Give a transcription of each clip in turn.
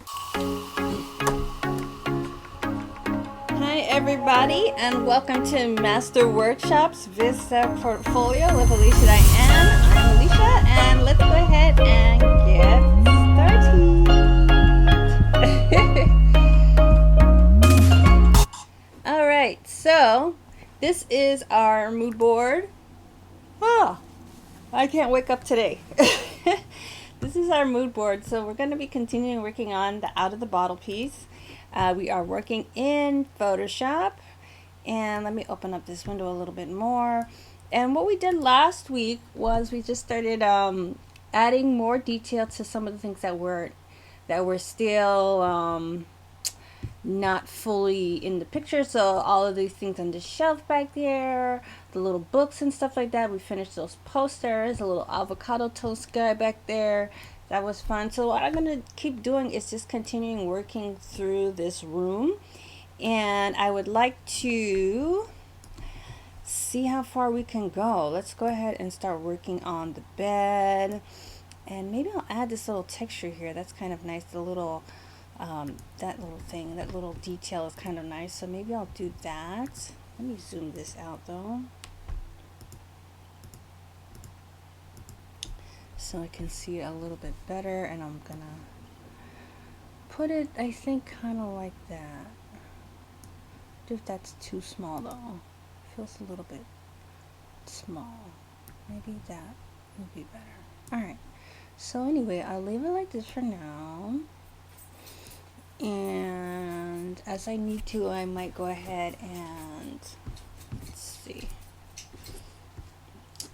Hi everybody and welcome to Master Workshops Vista Portfolio with Alicia Dianne. I'm Alicia and let's go ahead and get started. Alright, so this is our mood board. Oh, I can't wake up today. This is our mood board, so we're going to be continuing working on the out of the bottle piece. We are working in Photoshop, and let me open up this window a little bit more. And what we did last week was we just started adding more detail to some of the things that were still not fully in the picture. So all of these things on the shelf back there, the little books and stuff like that, we finished those posters, a little avocado toast guy back there. That was fun. So what I'm going to keep doing is just continuing working through this room, and I would like to see how far we can go. Let's go ahead and start working on the bed, and maybe I'll add this little texture here. That's kind of nice. The little that little thing, that little detail is kind of nice, so maybe I'll do that. Let me zoom this out though so I can see it a little bit better, and I'm gonna put it, I think, kind of like that. If that's too small though, feels a little bit small. Maybe that would be better. Alright, so anyway, I'll leave it like this for now. And as I need to, I might go ahead and let's see.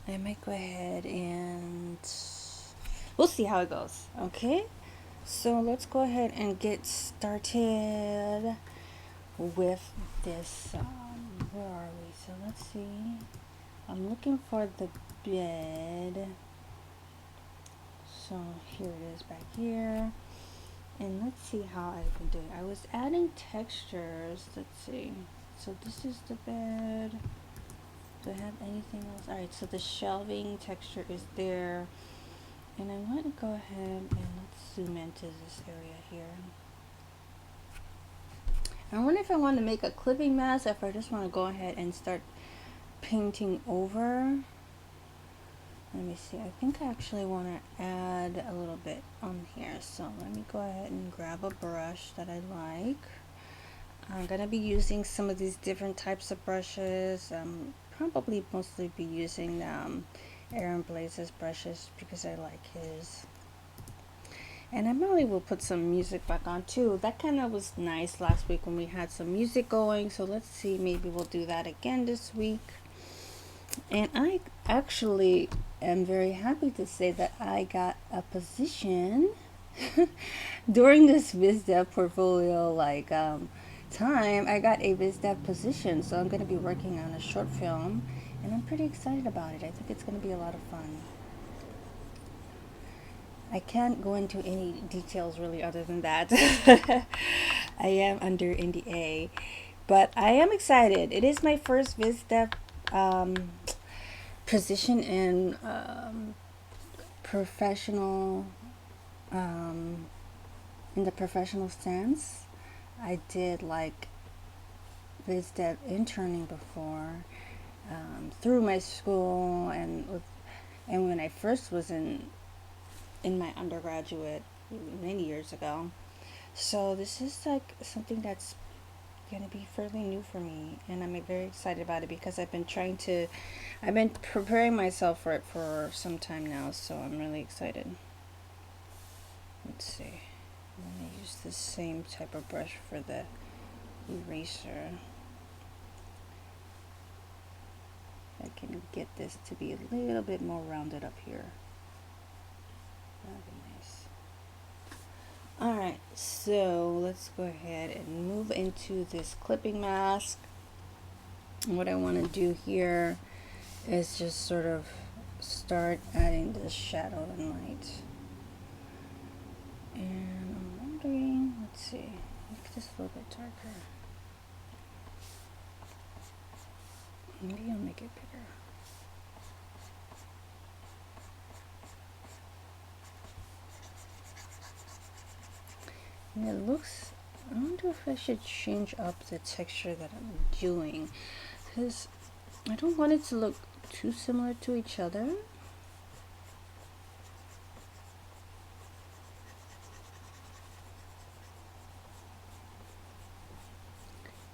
I might go ahead and we'll see how it goes. Okay, so let's go ahead and get started with this. Where are we? So let's see. I'm looking for the bed. So here it is back here. And let's see how I've been doing. I was adding textures. Let's see. So this is the bed. Do I have anything else? Alright, so the shelving texture is there. And I'm going to go ahead and let's zoom into this area here. I wonder if I want to make a clipping mask, if I just want to go ahead and start painting over. Let me see. I think I actually want to add a little bit on here. So let me go ahead and grab a brush that I like. I'm going to be using some of these different types of brushes. Probably mostly be using Aaron Blaze's brushes because I like his. And I probably will put some music back on too. That kind of was nice last week when we had some music going. So let's see, maybe we'll do that again this week. And I actually am very happy to say that I got a position during this VizDev portfolio time. I got a VizDev position, so I'm going to be working on a short film, and I'm pretty excited about it. I think it's going to be a lot of fun. I can't go into any details really other than that. I am under NDA, but I am excited. It is my first VizDev position in professional, in the professional sense. I did like VizDev interning before through my school, and when I first was in my undergraduate many years ago. So this is like something that's going to be fairly new for me, and I'm very excited about it because I've been preparing myself for it for some time now, so I'm really excited. Let's see. I'm going to use the same type of brush for the eraser. I can get this to be a little bit more rounded up here. That'd be nice. Alright, so let's go ahead and move into this clipping mask. What I want to do here is just sort of start adding the shadow and light. And I'm wondering, let's see, make this a little bit darker. Maybe I'll make it bigger. And it looks, I wonder if I should change up the texture that I'm doing, because I don't want it to look too similar to each other.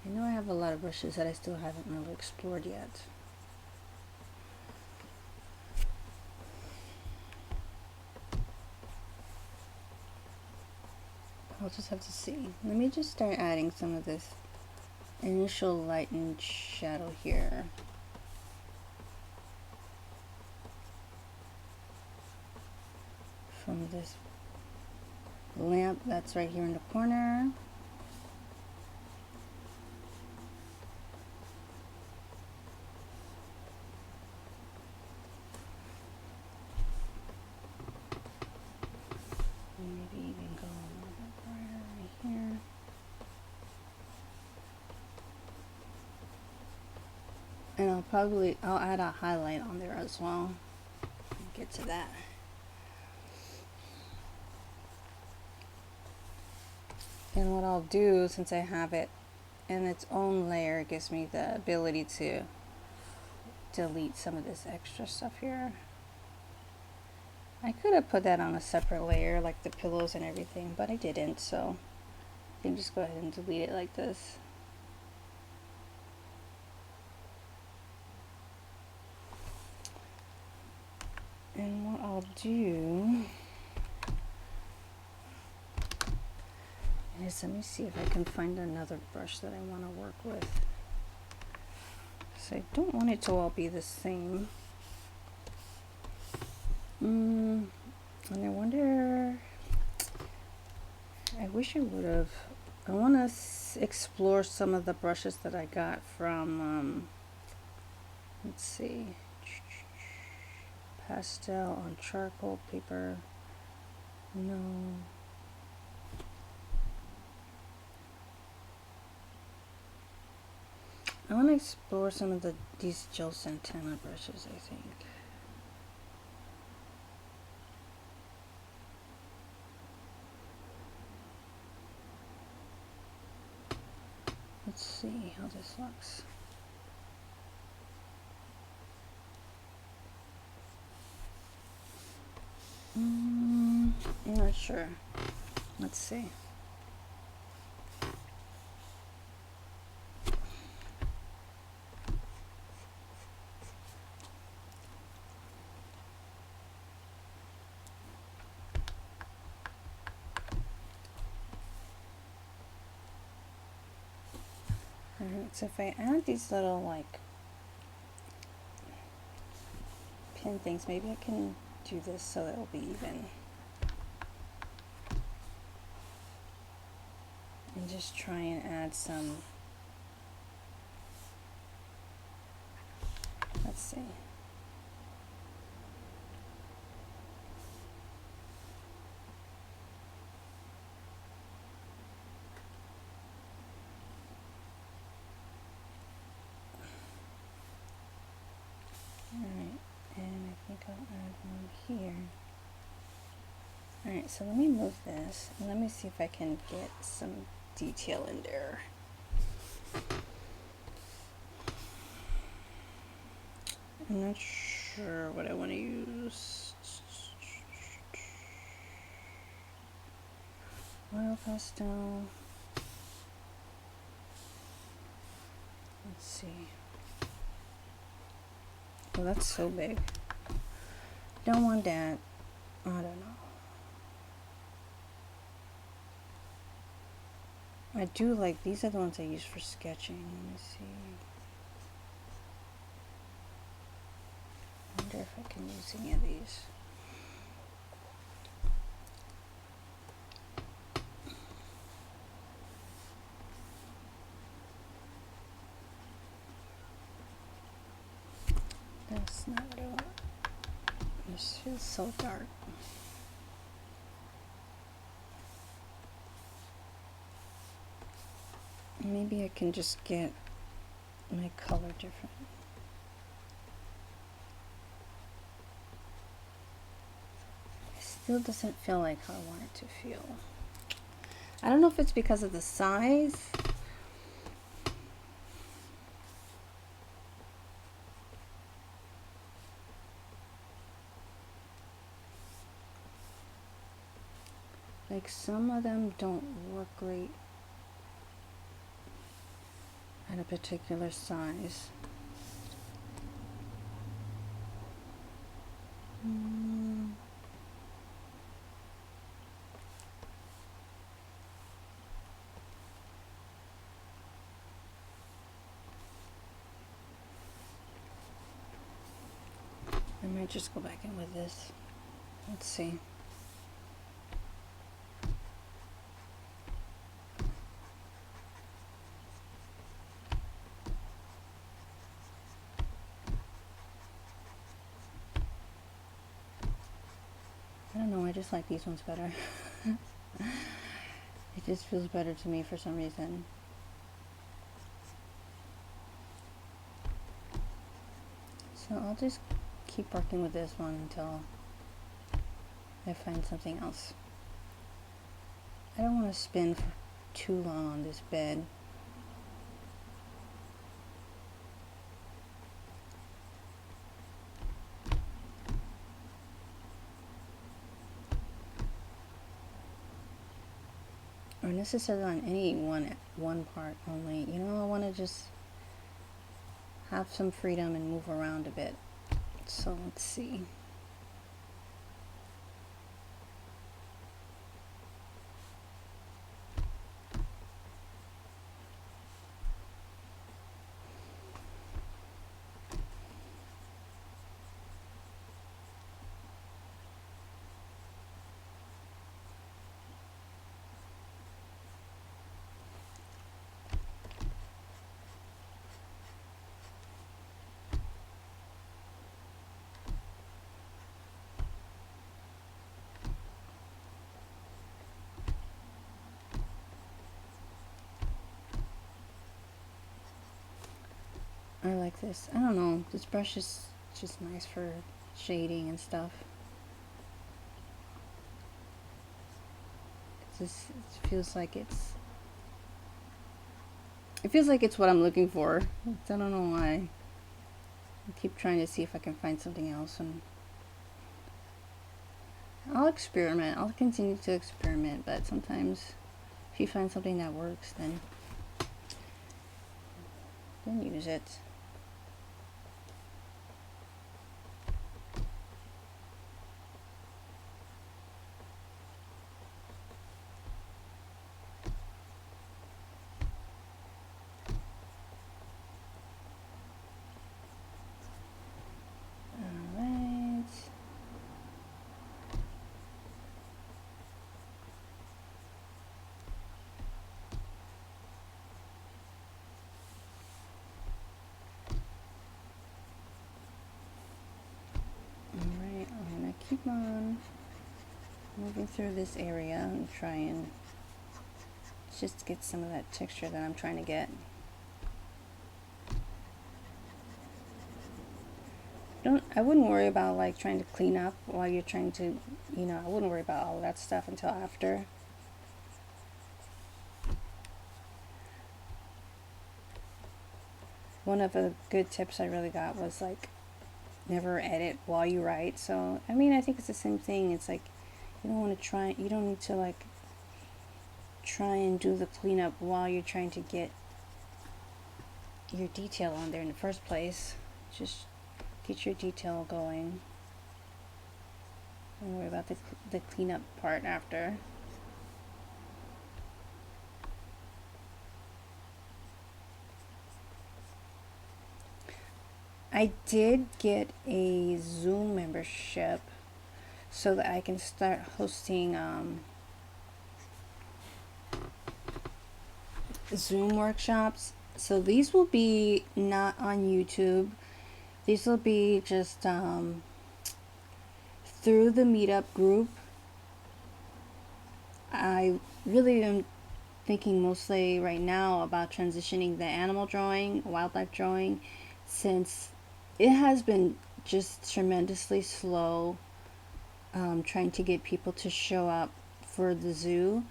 I know I have a lot of brushes that I still haven't really explored yet. I'll just have to see. Let me just start adding some of this initial light and shadow here. From this lamp that's right here in the corner. Maybe even go a little bit brighter right here. And I'll add a highlight on there as well. Get to that. And what I'll do, since I have it in its own layer, it gives me the ability to delete some of this extra stuff here. I could have put that on a separate layer, like the pillows and everything, but I didn't, so I can just go ahead and delete it like this. And what I'll do is, let me see if I can find another brush that I want to work with. So I don't want it to all be the same. And I wonder, I wish I would have, I want to explore some of the brushes that I got from, let's see, pastel on charcoal paper. No. I want to explore some of these Joe Santana brushes, I think. Let's see how this looks. I'm not sure. Let's see. Alright, so if I add these little like pin things, maybe I can do this so that it'll be even. And just try and add some, let's see. Alright, and I think I'll add one here. Alright, so let me move this and let me see if I can get some detail in there. I'm not sure what I want to use. Oil pastel. Let's see. Oh, that's so big. Don't want that. I don't know. I do like, these are the ones I use for sketching. Let me see. I wonder if I can use any of these. That's not what I want. This feels so dark. Maybe I can just get my color different. It still doesn't feel like how I want it to feel. I don't know if it's because of the size. Like some of them don't work great at a particular size. I might just go back in with this. Let's see. I don't know, I just like these ones better. It just feels better to me for some reason. So I'll just keep working with this one until I find something else. I don't want to spin for too long on this bed. Or necessarily on any one part only. You know, I want to just have some freedom and move around a bit. So let's see. I like this. I don't know. This brush is just nice for shading and stuff. It feels like it's what I'm looking for. I don't know why. I keep trying to see if I can find something else, and I'll experiment. I'll continue to experiment, but sometimes if you find something that works, then use it. Keep on moving through this area and try and just get some of that texture that I'm trying to get. I wouldn't worry about like trying to clean up while you're trying to, I wouldn't worry about all that stuff until after. One of the good tips I really got was like never edit while you write. So I mean, I think it's the same thing. It's like you don't need to like try and do the cleanup while you're trying to get your detail on there in the first place. Just get your detail going. Don't worry about the cleanup part after. I did get a Zoom membership so that I can start hosting Zoom workshops. So these will be not on YouTube. These will be just through the meetup group. I really am thinking mostly right now about transitioning the animal drawing, wildlife drawing, since it has been just tremendously slow trying to get people to show up for the zoo.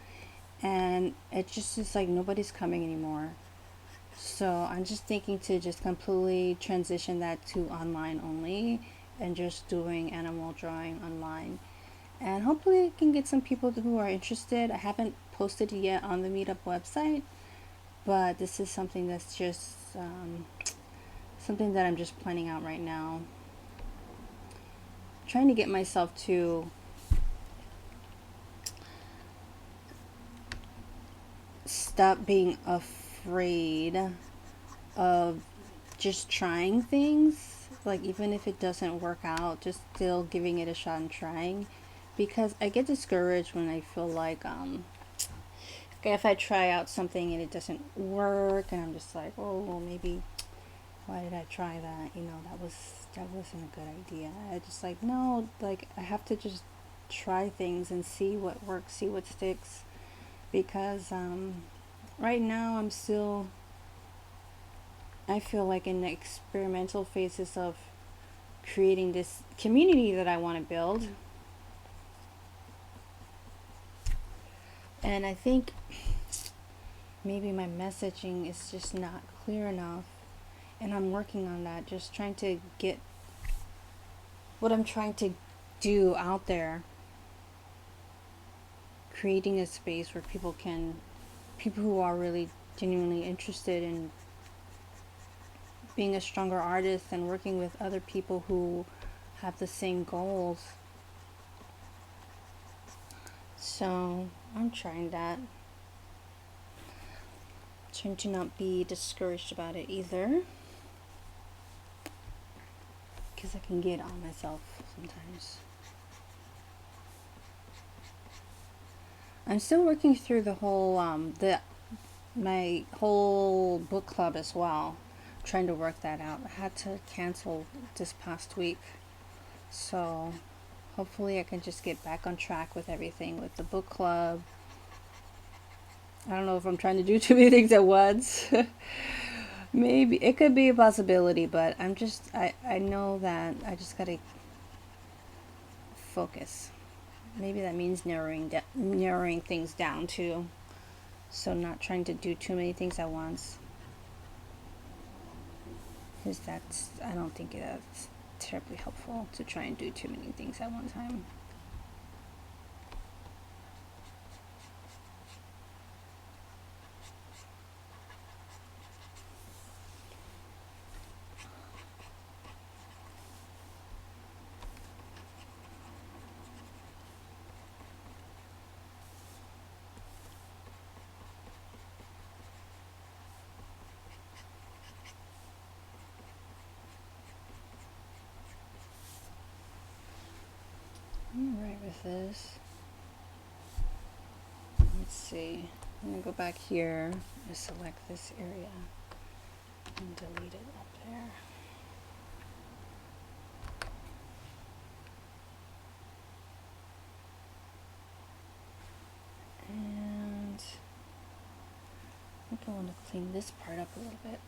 and it just is like nobody's coming anymore. So I'm just thinking to just completely transition that to online only and just doing animal drawing online. And hopefully I can get some people who are interested. I haven't posted it yet on the Meetup website, but this is something that's just something that I'm just planning out right now. Trying to get myself to stop being afraid of just trying things, like even if it doesn't work out, just still giving it a shot and trying, because I get discouraged when I feel like okay, if I try out something and it doesn't work and I'm just like, oh well, maybe why did I try that, that wasn't a good idea. I just like, no, like I have to just try things and see what works, see what sticks, because right now I feel like in the experimental phases of creating this community that I want to build. And I think maybe my messaging is just not clear enough. And I'm working on that, just trying to get what I'm trying to do out there. Creating a space where people who are really genuinely interested in being a stronger artist and working with other people who have the same goals. So I'm trying that. Trying to not be discouraged about it either, because I can get on myself sometimes. I'm still working through the whole my whole book club as well. Trying to work that out. I had to cancel this past week, so hopefully I can just get back on track with everything with the book club. I don't know if I'm trying to do too many things at once. Maybe it could be a possibility, but I know that I just gotta focus. Maybe that means narrowing things down too. So not trying to do too many things at once. Because I don't think that's terribly helpful to try and do too many things at one time. I'm alright with this. Let's see. I'm going to go back here and select this area and delete it up there. And I think I want to clean this part up a little bit.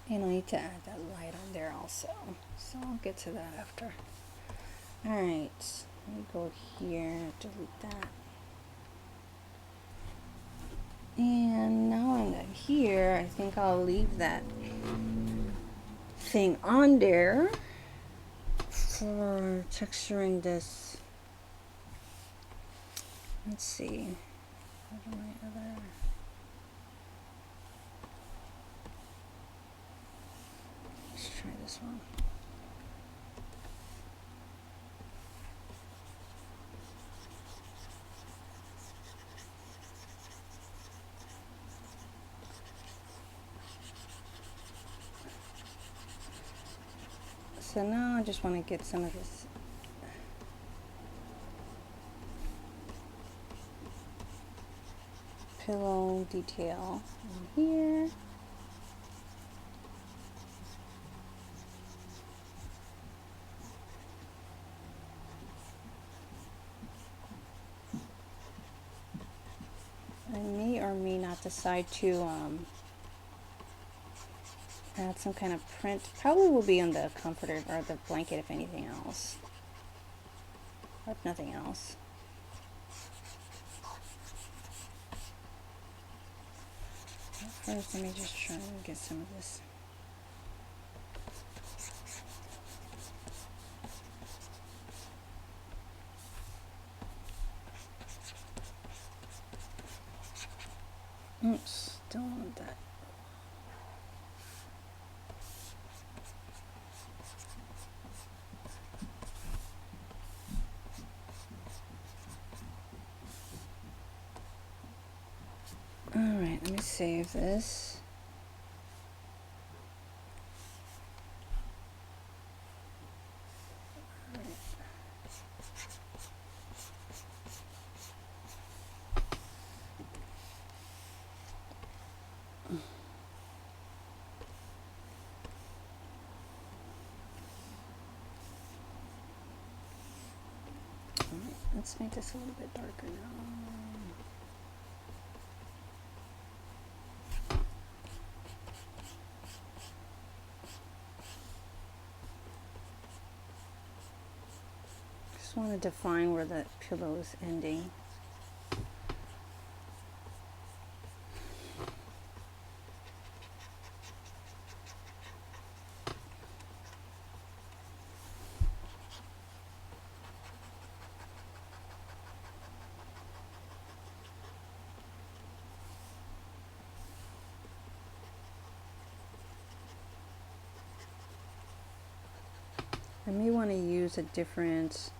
And I need to add that light on there also. So I'll get to that after. Alright, let me go here, delete that. And now I'm here, I think I'll leave that thing on there for texturing this. Let's see. What are my other... Let's try this one. So now I just want to get some of this pillow detail in here. decide to add some kind of print, probably will be on the comforter or the blanket if anything else, if nothing else. First, let me just try and get some of this. Oops, don't want that. Alright, let me save this. Let's make this a little bit darker now. Just want to define where the pillow is ending. I may want to use a different,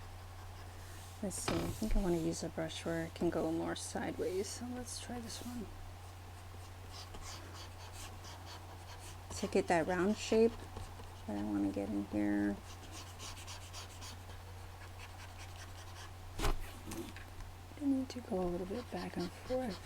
let's see, I think I want to use a brush where it can go more sideways. So let's try this one. To get that round shape that I want to get in here. I need to go a little bit back and forth.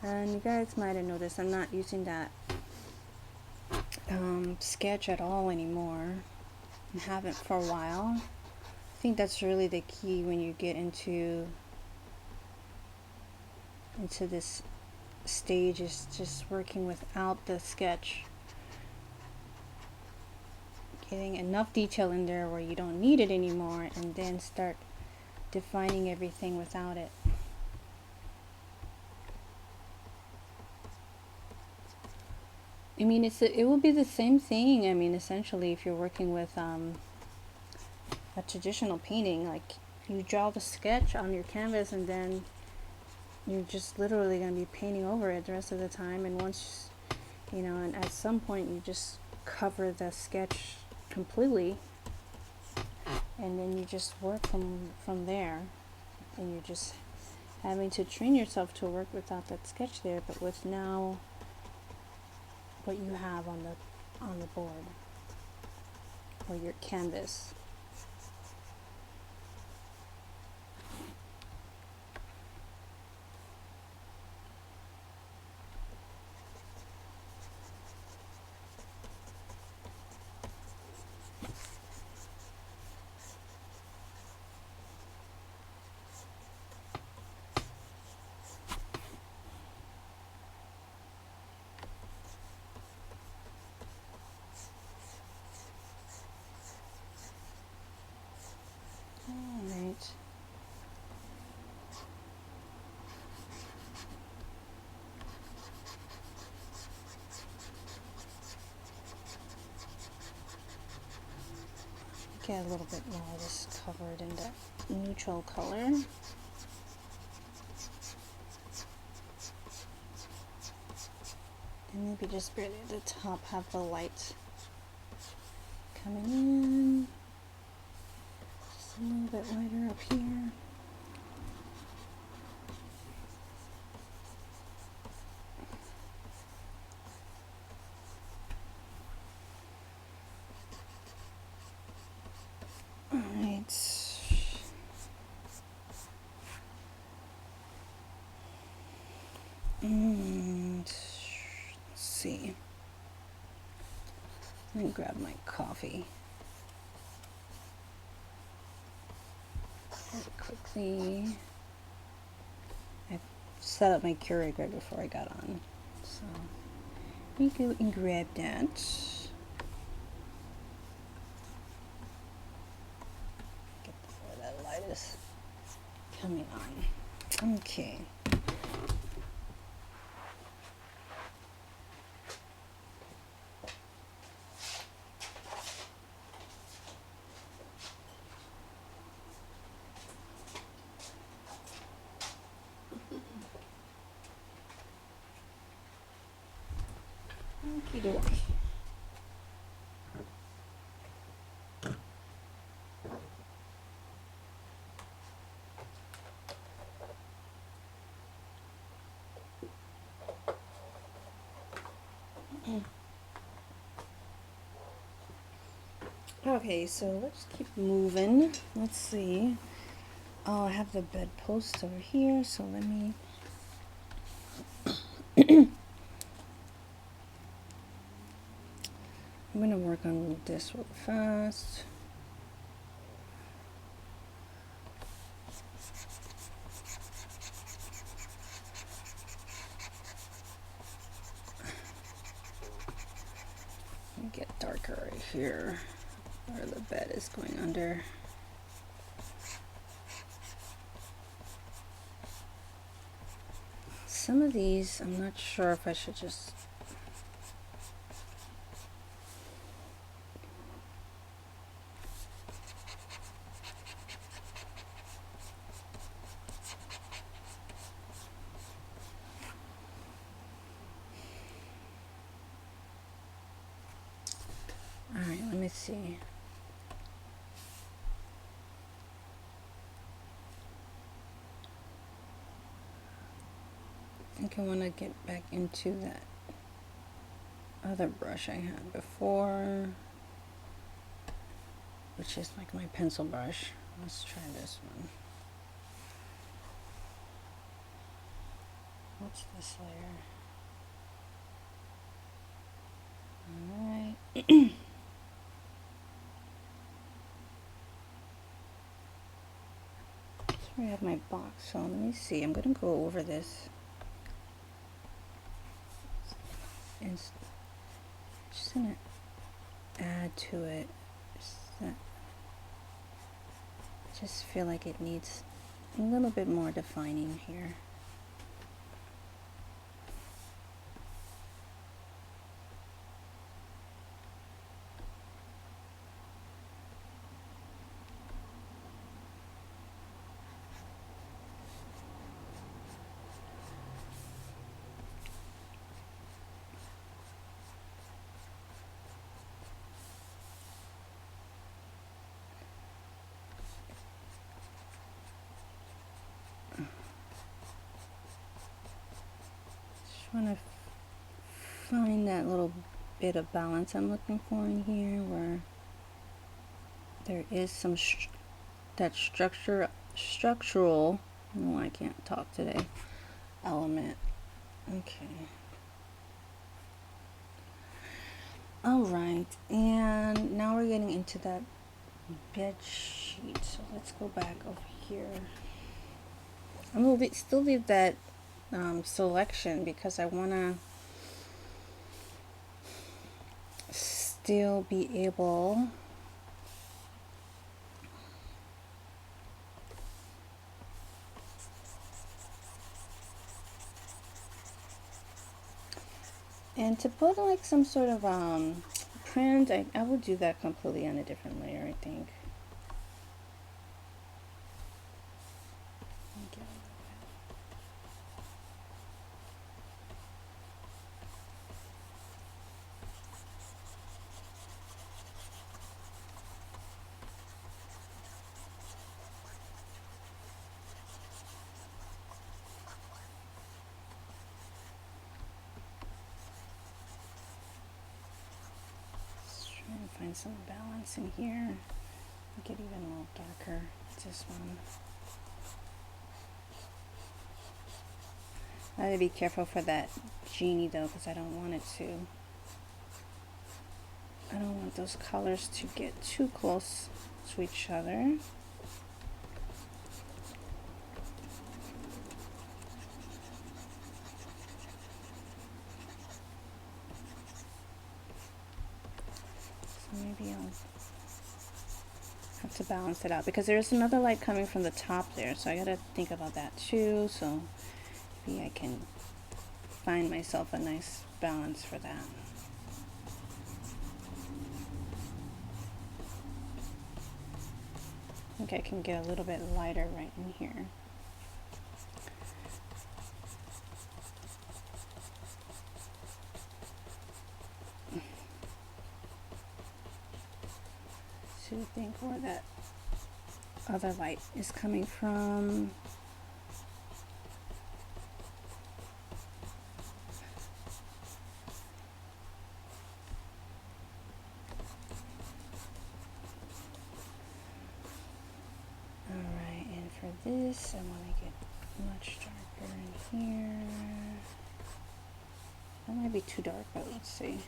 And you guys might have noticed I'm not using that sketch at all anymore. I haven't for a while. I think that's really the key when you get into this stage, is just working without the sketch. Getting enough detail in there where you don't need it anymore, and then start defining everything without it. I mean, it will be the same thing. I mean, essentially, if you're working with a traditional painting, like you draw the sketch on your canvas and then you're just literally going to be painting over it the rest of the time. And once, you know, and at some point you just cover the sketch completely, and then you just work from there, and you're just having to train yourself to work without that sketch there, but with now what you have on the board or your canvas. Alright. Get a little bit more of this covered in the neutral color. And maybe just barely at the top have the light coming in. Just a little bit lighter up here. see. Let me grab my coffee. Very quickly. I set up my Keurig right before I got on. So let me go and grab that. Get before that light is coming on. Okay. Okie dokie. Okay, so let's keep moving. Let's see. Oh, I have the bedpost over here, so let me I'm gonna work on this real fast. Let me get darker right here where the bed is going under. Some of these, I'm not sure if I should just Alright, let me see. I think I want to get back into that other brush I had before, which is like my pencil brush. Let's try this one. What's this layer? Alright. I have my box, so let me see. I'm going to go over this and just going to add to it. Just feel like it needs a little bit more defining here. Want to find that little bit of balance I'm looking for in here, where there is some that structural. No, I can't talk today. Element. Okay. All right, and now we're getting into that bed sheet. So let's go back over here. I'm gonna still leave that selection because I want to still be able and to put like some sort of print. I will do that completely on a different layer, I think. Find some balance in here. Make it even a little darker. This one. I gotta be careful for that genie though, because I don't want those colors to get too close to each other. So maybe I'll have to balance it out, because there's another light coming from the top there, so I gotta think about that too. So maybe I can find myself a nice balance for that. I think I can get a little bit lighter right in here. To think where that other light is coming from. Alright, and for this I want to get much darker in here. That might be too dark, but let's see.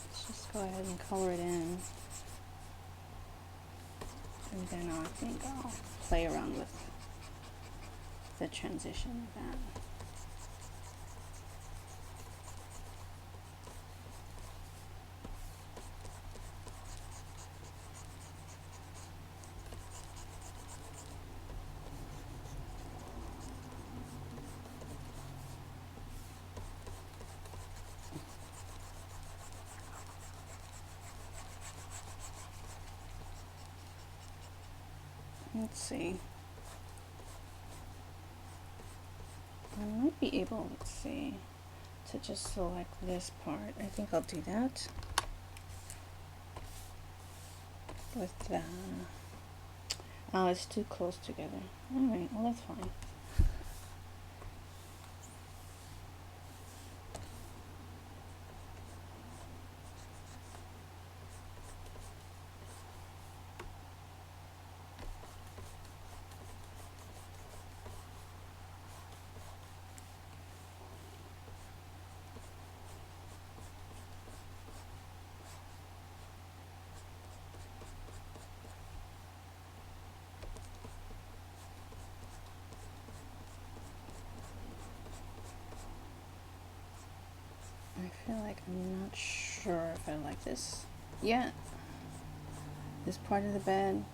Let's just go ahead and color it in. And then I think I'll play around with the transition of that. Let's see. I might be able, let's see, to just select this part. I think I'll do that with the, oh, it's too close together. Alright, well that's fine. I feel like I'm not sure if I like this yet. This part of the bed.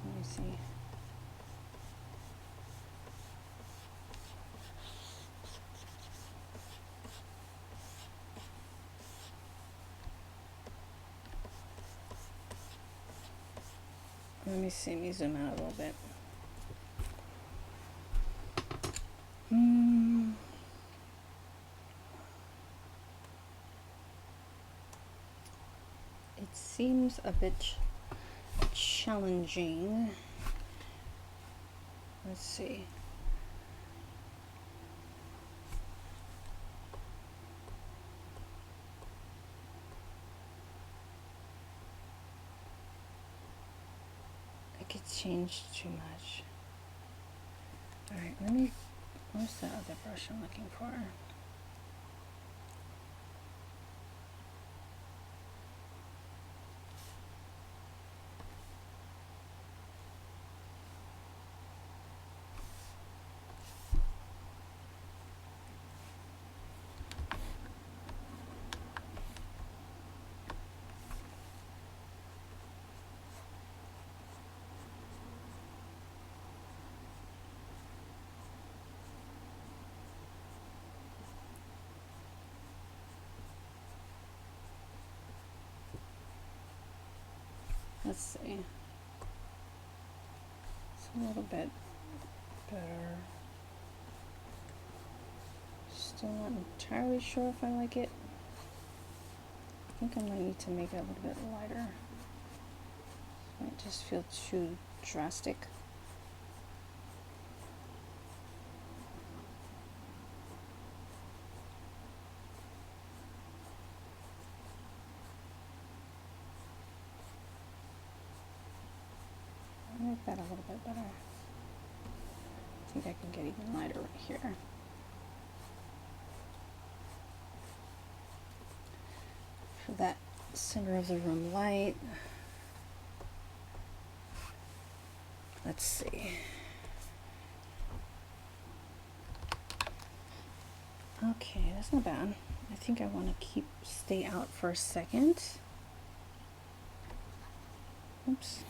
Let me see. Let me zoom out a little bit. It seems a bit challenging. Let's see. I could change too much. Alright, where's the other brush I'm looking for? Let's see. It's a little bit better. Still not entirely sure if I like it. I think I might need to make it a little bit lighter. It might just feel too drastic. like that a little bit better. I think I can get even lighter right here. For that center of the room light. Let's see. Okay, that's not bad. I think I want to stay out for a second. Oops.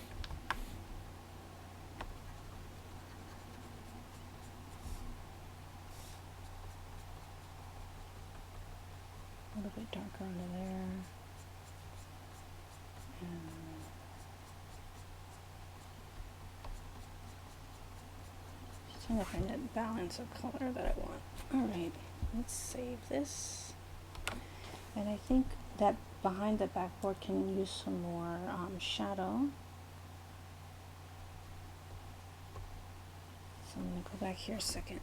A little bit darker under there. Just trying to find that balance of color that I want. Alright, let's save this. And I think that behind the backboard can use some more shadow. So I'm going to go back here a second.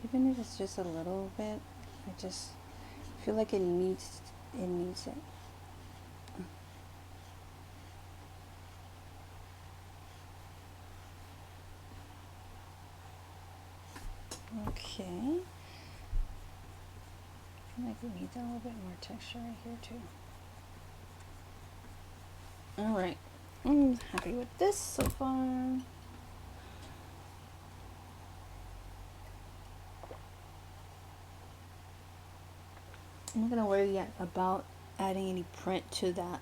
Even if it's just a little bit, I just feel like it needs it. Okay. I feel like it needs a little bit more texture right here too. Alright, I'm happy with this so far. I'm not gonna worry yet about adding any print to that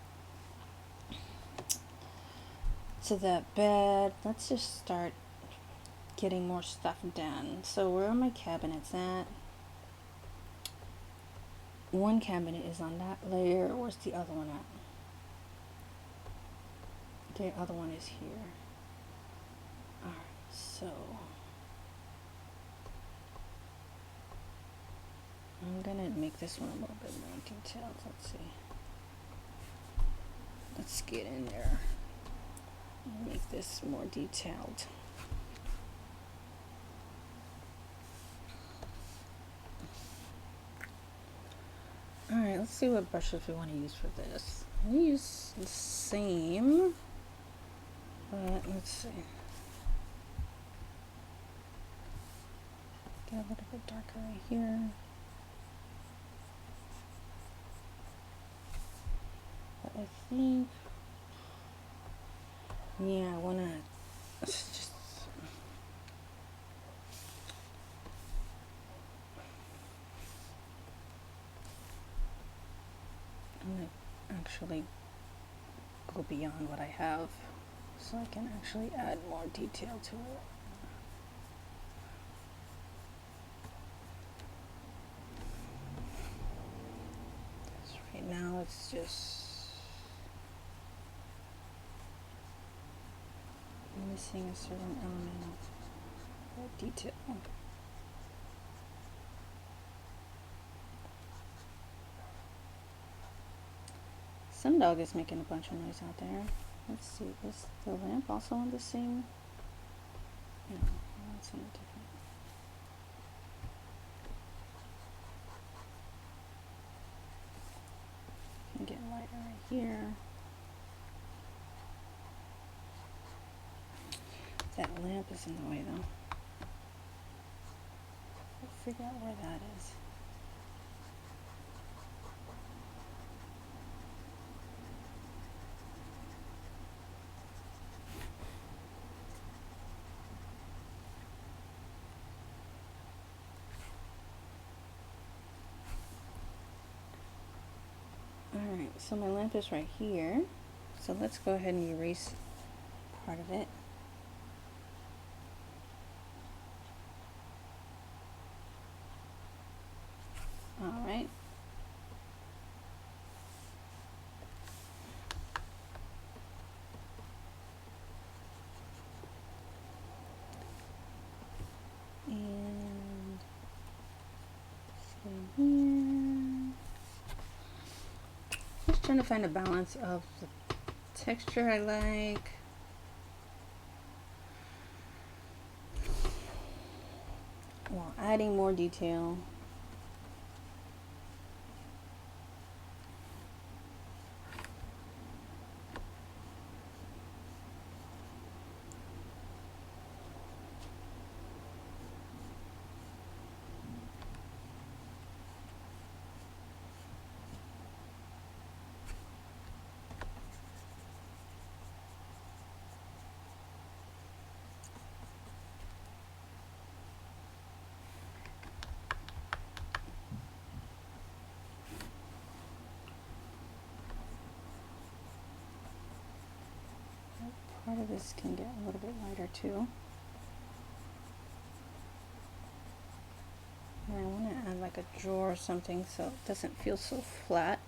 bed. Let's just start getting more stuff done. So where are my cabinets at? One cabinet is on that layer. Where's the other one at? The other one is here. Alright, so I'm gonna make this one a little bit more detailed. Let's see. Let's get in there and make this more detailed. Alright, let's see what brushes we want to use for this. I'm going to use the same, but let's see. Get a little bit darker right here. But I think, yeah, I want to just, I'm going to actually go beyond what I have so I can actually add more detail to it. So right now it's just missing a certain element of detail. Some dog is making a bunch of noise out there. Let's see, is the lamp also on the same? No, that's something different. You can get lighter right here. That lamp is in the way though. I'll figure out where that is. Alright, so my lamp is right here. So let's go ahead and erase part of it. Alright. And same here. Just trying to find a balance of the texture I like. While adding more detail. Part of this can get a little bit lighter too. And I want to add like a drawer or something so it doesn't feel so flat.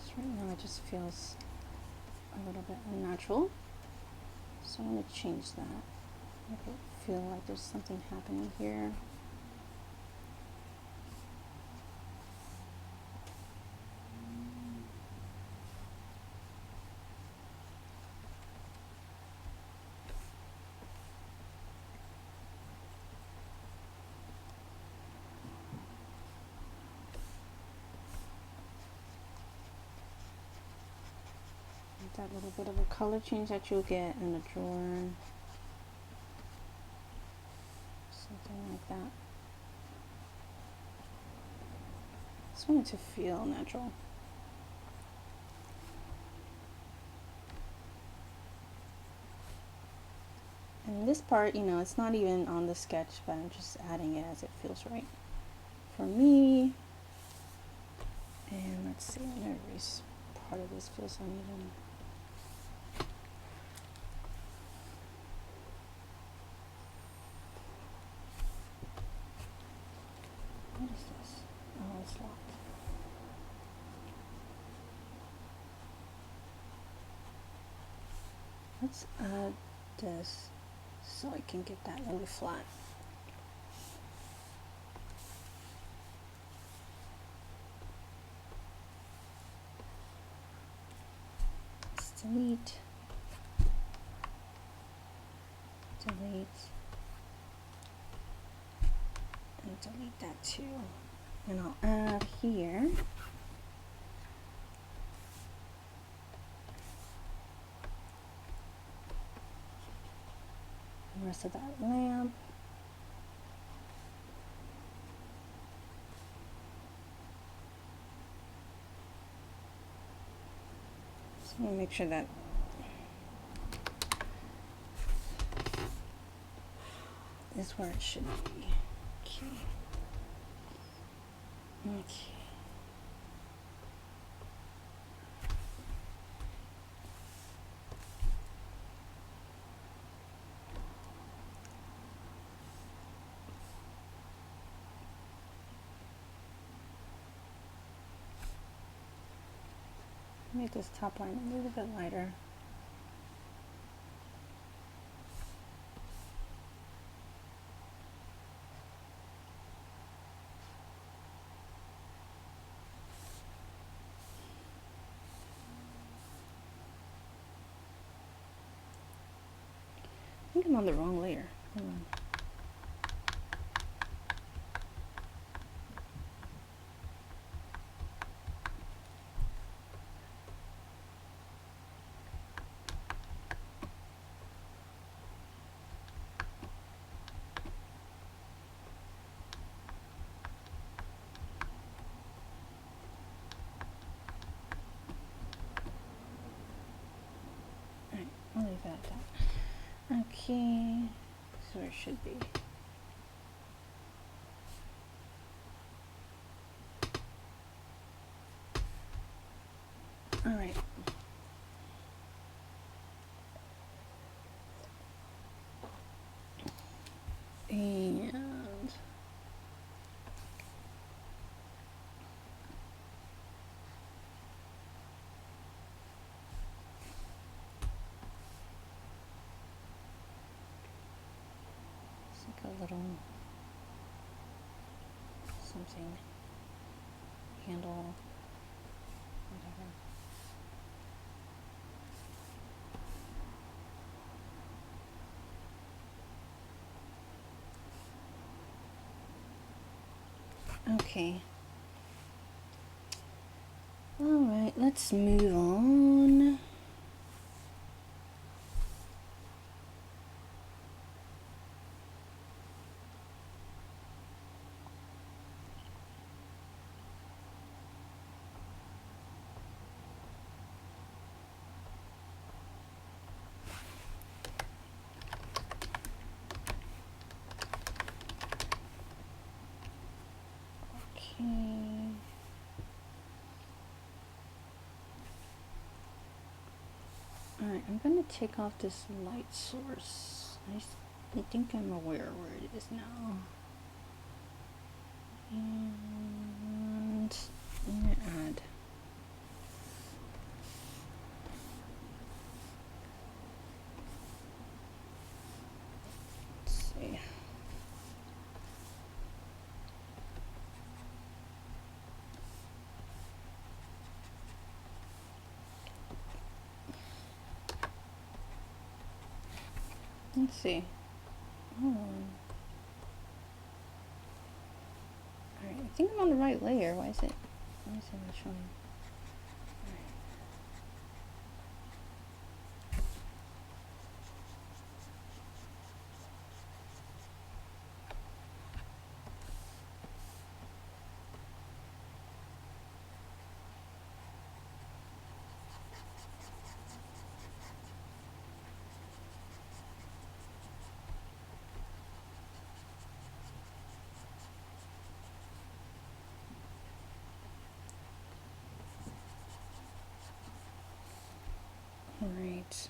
So right now it just feels a little bit unnatural. So I'm going to change that. Make it feel like there's something happening here. That little bit of a color change that you'll get in a drawer. Something like that. Just want it to feel natural. And this part, you know, it's not even on the sketch, but I'm just adding it as it feels right for me. And let's see, I'm going to erase part of this, feels uneven. What is this? Oh, it's locked. Let's add this so I can get that really flat. Let's delete, and delete that too. And I'll add here the rest of that lamp. So I'm going to make sure that is where it should be. Okay. Okay. Make this top line a little bit lighter. I think I'm on the wrong layer. Hold on. Alright, I'll leave that at that. Okay, so it should be. All right. And a little something handle, whatever. Okay. All right, let's move on. Alright, I'm going to take off this light source. I think I'm aware where it is now. And I'm going to add. Let's see. Let's see. Hold on. Alright, I think I'm on the right layer. Why is it not showing? Alright.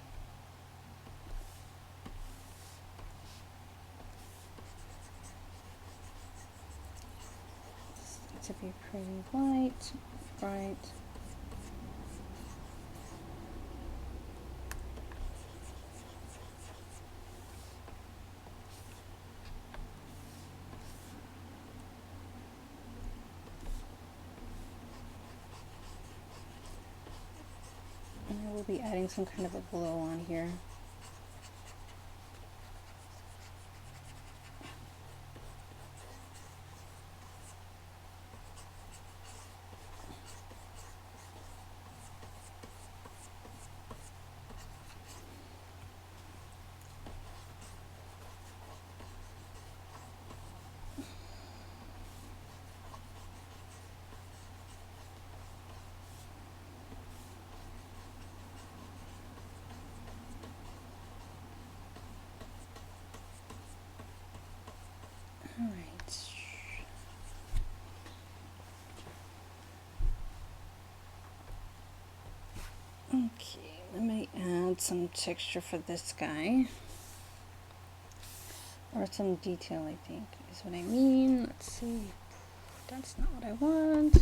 To be pretty light, bright. And I will be adding some kind of a glow on here. Alright. Okay, let me add some texture for this guy. Or some detail, I think, is what I mean. Let's see. That's not what I want.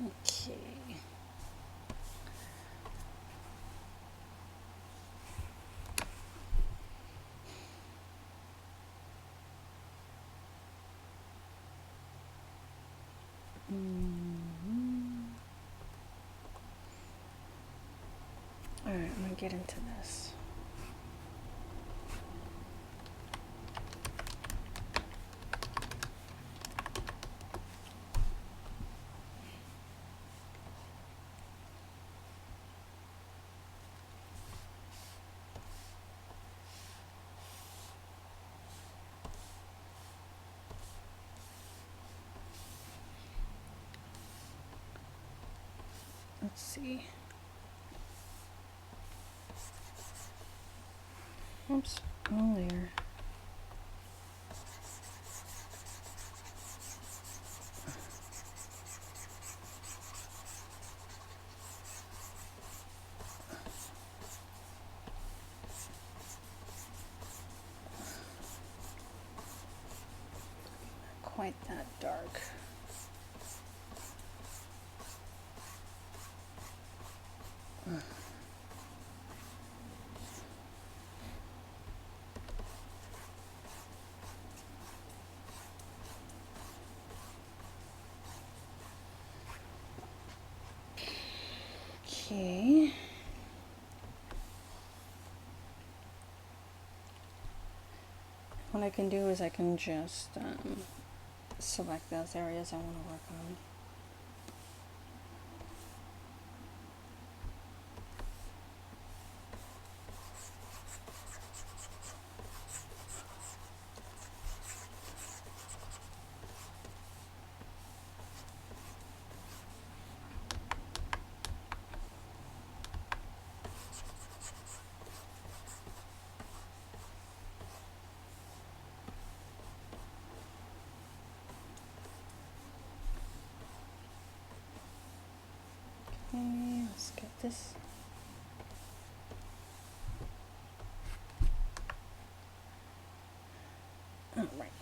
Okay. Alright, I'm gonna get into this. Let's see. Oops, wrong layer. Not quite that dark. Okay. What I can do is I can just select those areas I want to work on. Okay, let's get this. All right.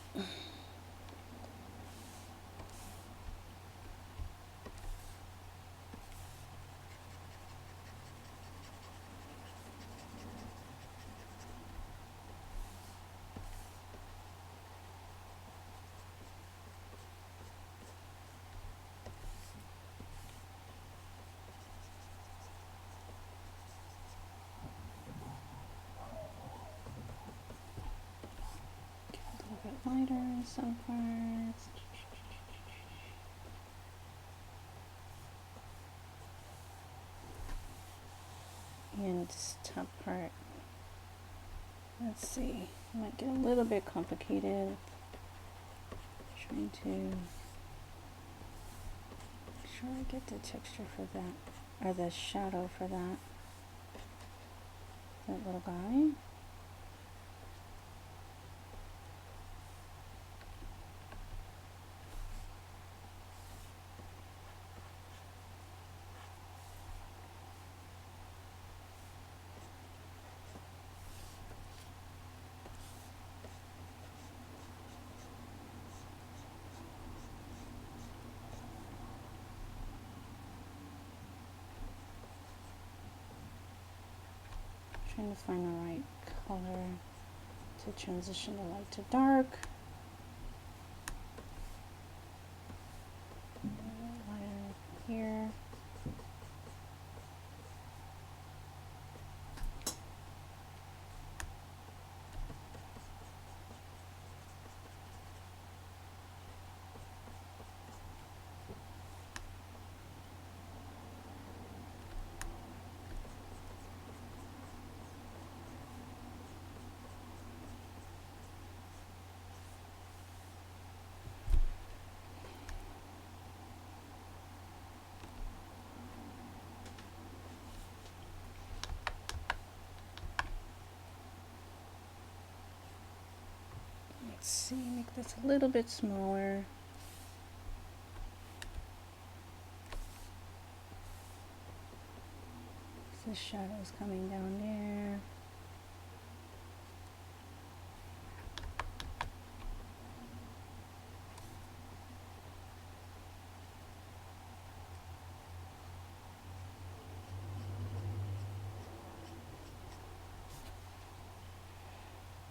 A little bit lighter in some parts. And this top part, let's see, might get a little bit complicated. Trying to make sure I get the texture for that, or the shadow for that little guy. Trying to find the right color to transition the light to dark. Lighter here. Let's see, make this a little bit smaller. The shadow's coming down there.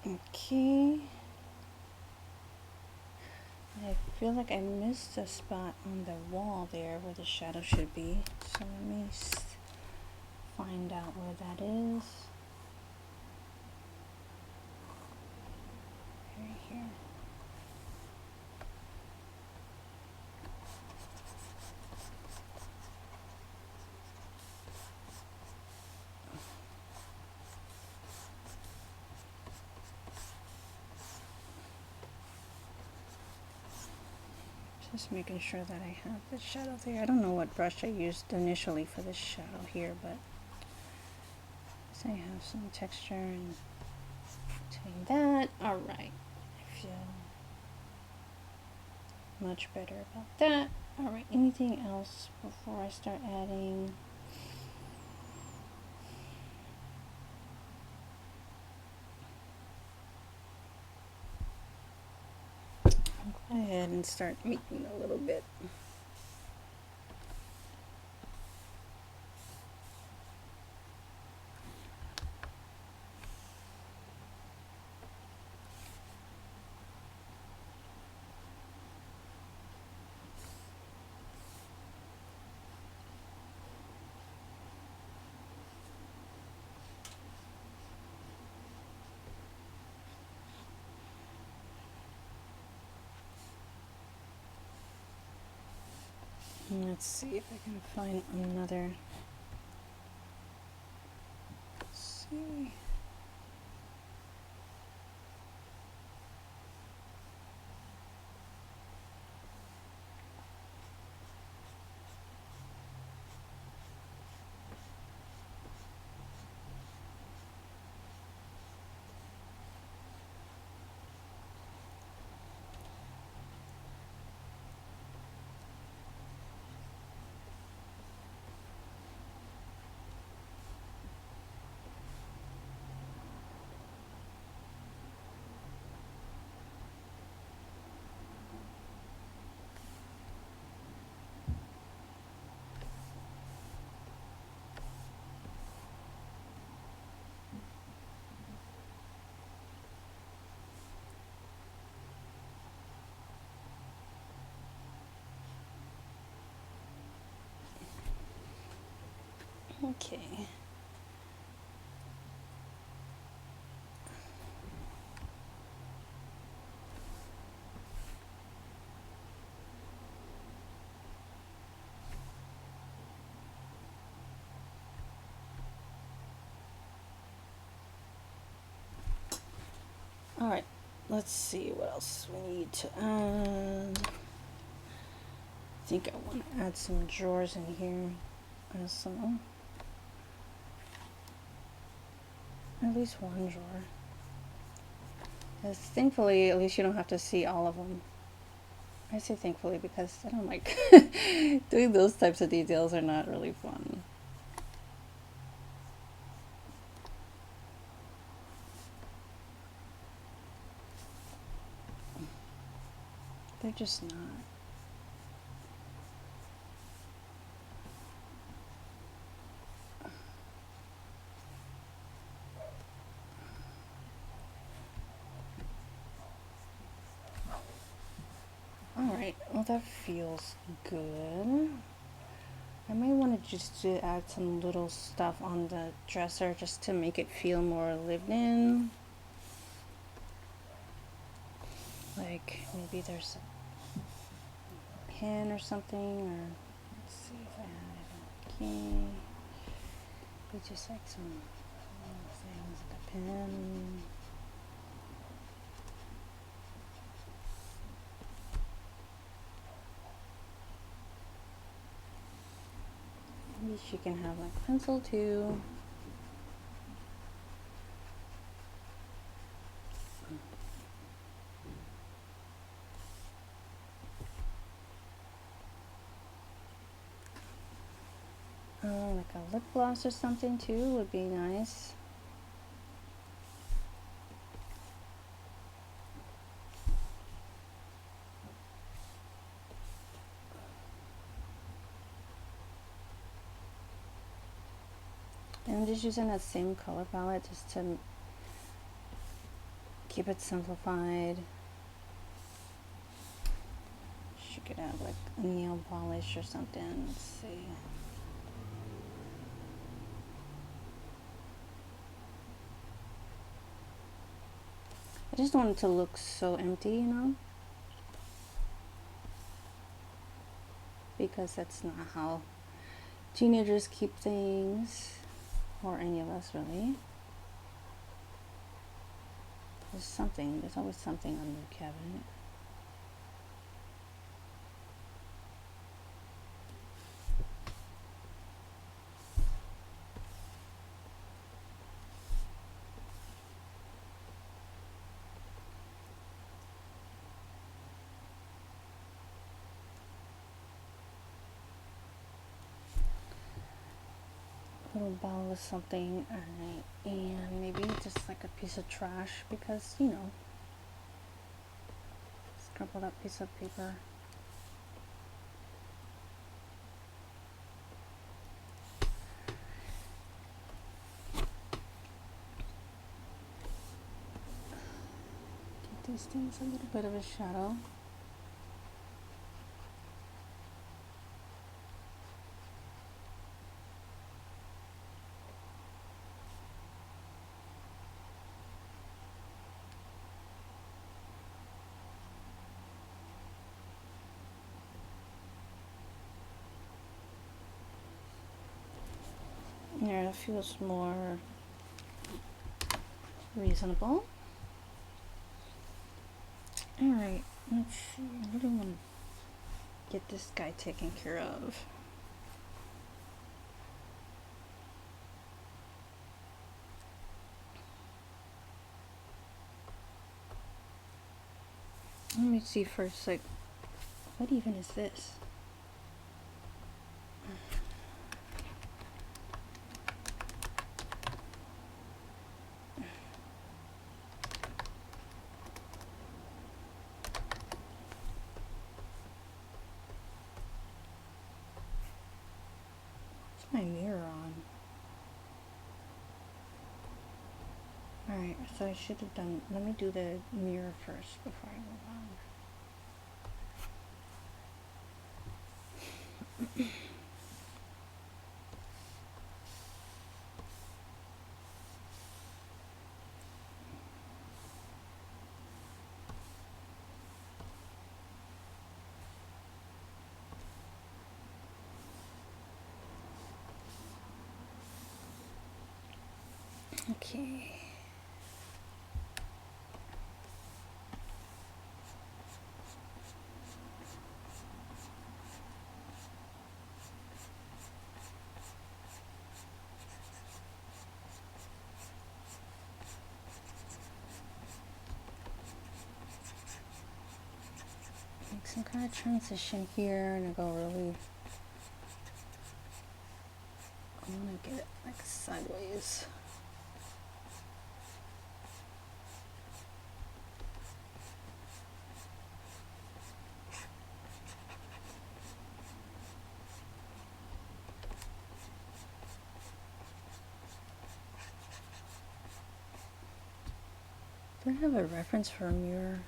Okay. I I feel like I missed a spot on the wall there where the shadow should be. So let me find out where that is. Right here. Just making sure that I have the shadow there. I don't know what brush I used initially for this shadow here, but I have some texture and doing that. All right, I feel much better about that. All right, anything else before I start adding? I'll go ahead and start making a little bit. Let's see if I can find another. Let's see. Okay. All right, let's see what else we need to add. I think I want to add some drawers in here as well. At least one drawer. Because thankfully, at least you don't have to see all of them. I say thankfully because I don't like doing those types of details are not really fun. They're just not. Alright, well that feels good. I might want to just add some little stuff on the dresser just to make it feel more lived in. Like maybe there's a pin or something, or let's see if I have it. Okay. But just like some things like a pen. Maybe she can have like a pencil too. Like a lip gloss or something too would be nice. And I'm just using that same color palette just to keep it simplified. nail polish or something. Let's see. I just want it to look so empty, you know? Because that's not how teenagers keep things, or any of us really. There's always something under the cabinet. Little bottle of something, alright, and maybe just like a piece of trash, because you know, crumpled up piece of paper. Give these things a little bit of a shadow. There, it feels more reasonable. Alright, let's see. I really want to get this guy taken care of. Let me see first, like, what even is this? My mirror on. Alright, so I should have done, let me do the mirror first before I move on. Okay. Make some kind of transition here, and I go really, I want to get it like sideways. Do I have a reference for a mirror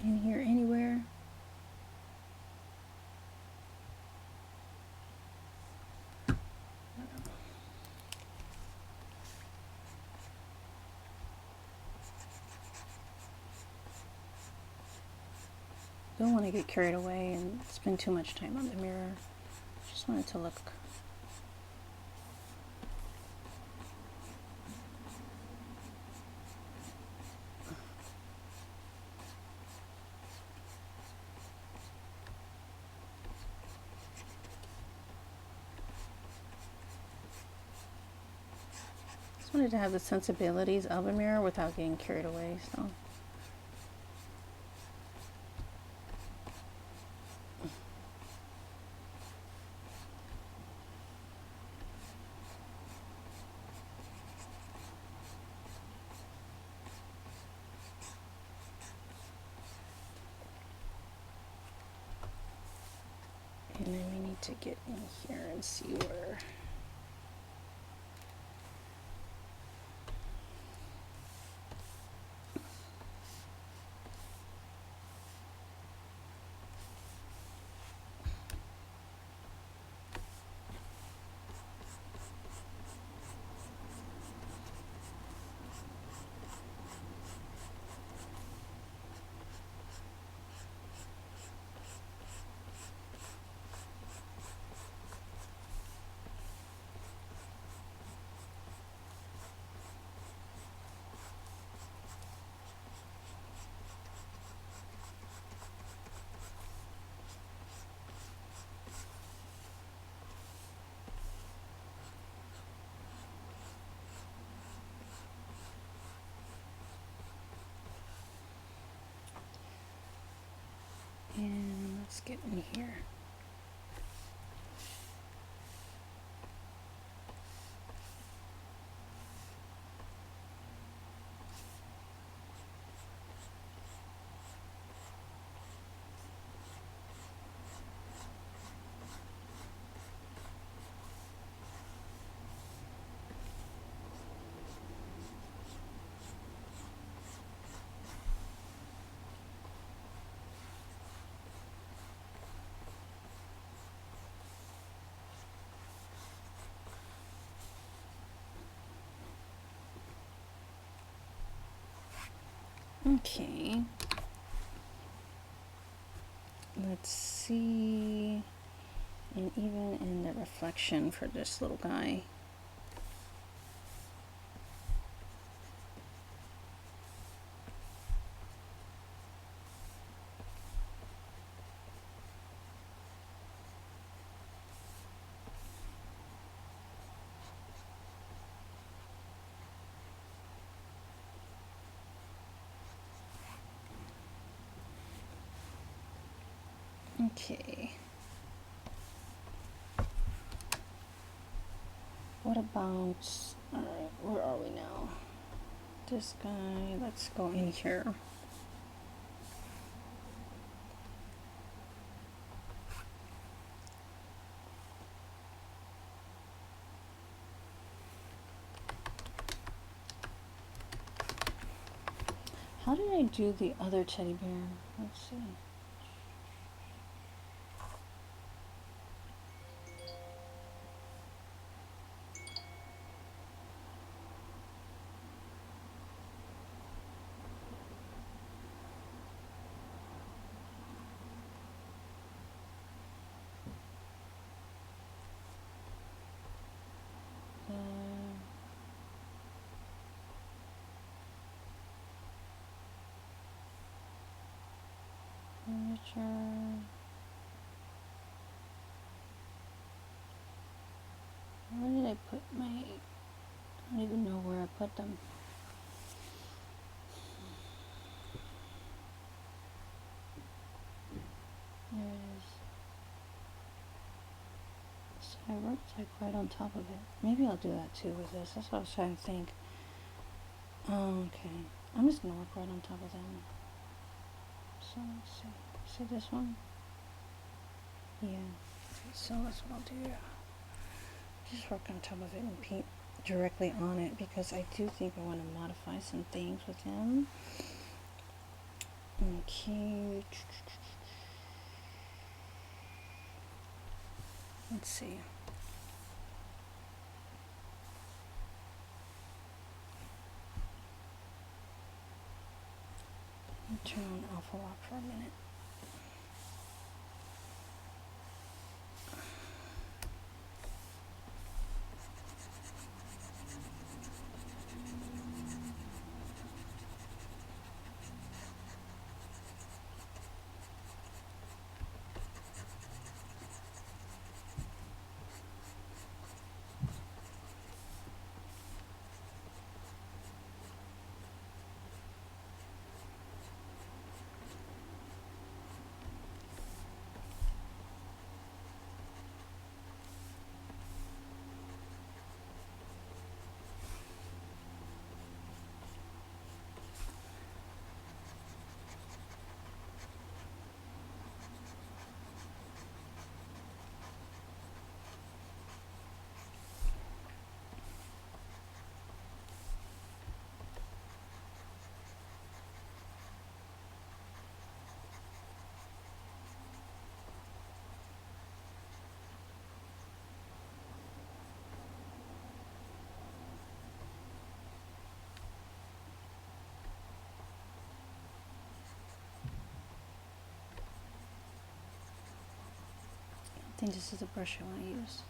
in here anywhere? Don't want to get carried away and spend too much time on the mirror. Just want it to look wanted to have the sensibilities of a mirror without getting carried away, so. And then we need to get in here and see where. And let's get in here. Okay. Let's see. And even in the reflection for this little guy. Okay. What about, alright, where are we now? This guy, let's go in here. How did I do the other teddy bear? Let's see. Furniture. Where did I put my, I don't even know where I put them. There it is. So I wrote like right on top of it. Maybe I'll do that too with this. That's what I was trying to think. Oh, okay. I'm just gonna work right on top of them. So let's see. See this one? Yeah. So that's what I'll do. Just work on top of it and paint directly on it because I do think I want to modify some things with him. Okay. Let's see. Turn on Alpha Lock for a minute. I think this is the brush I want to use.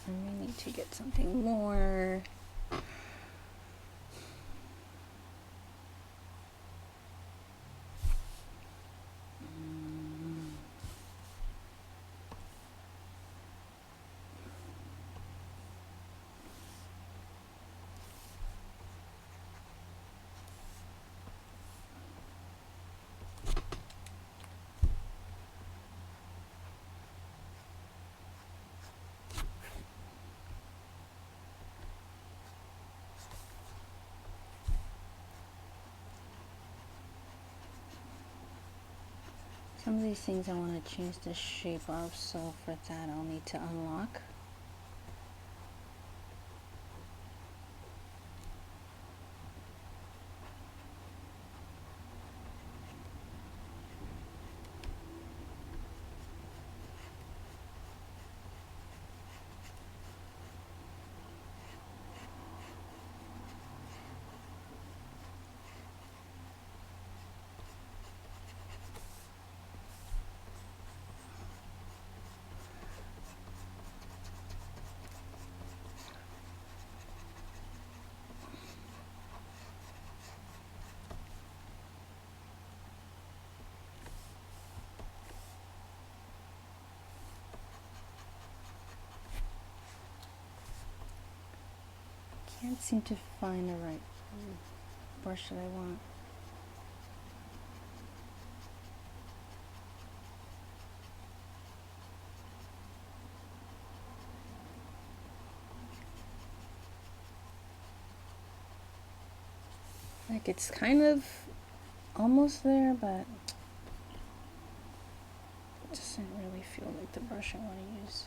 I may need to get something more. Some of these things I want to change the shape of, so for that I'll need to unlock. Can't seem to find the right brush that I want. Like it's kind of almost there, but it doesn't really feel like the brush I want to use.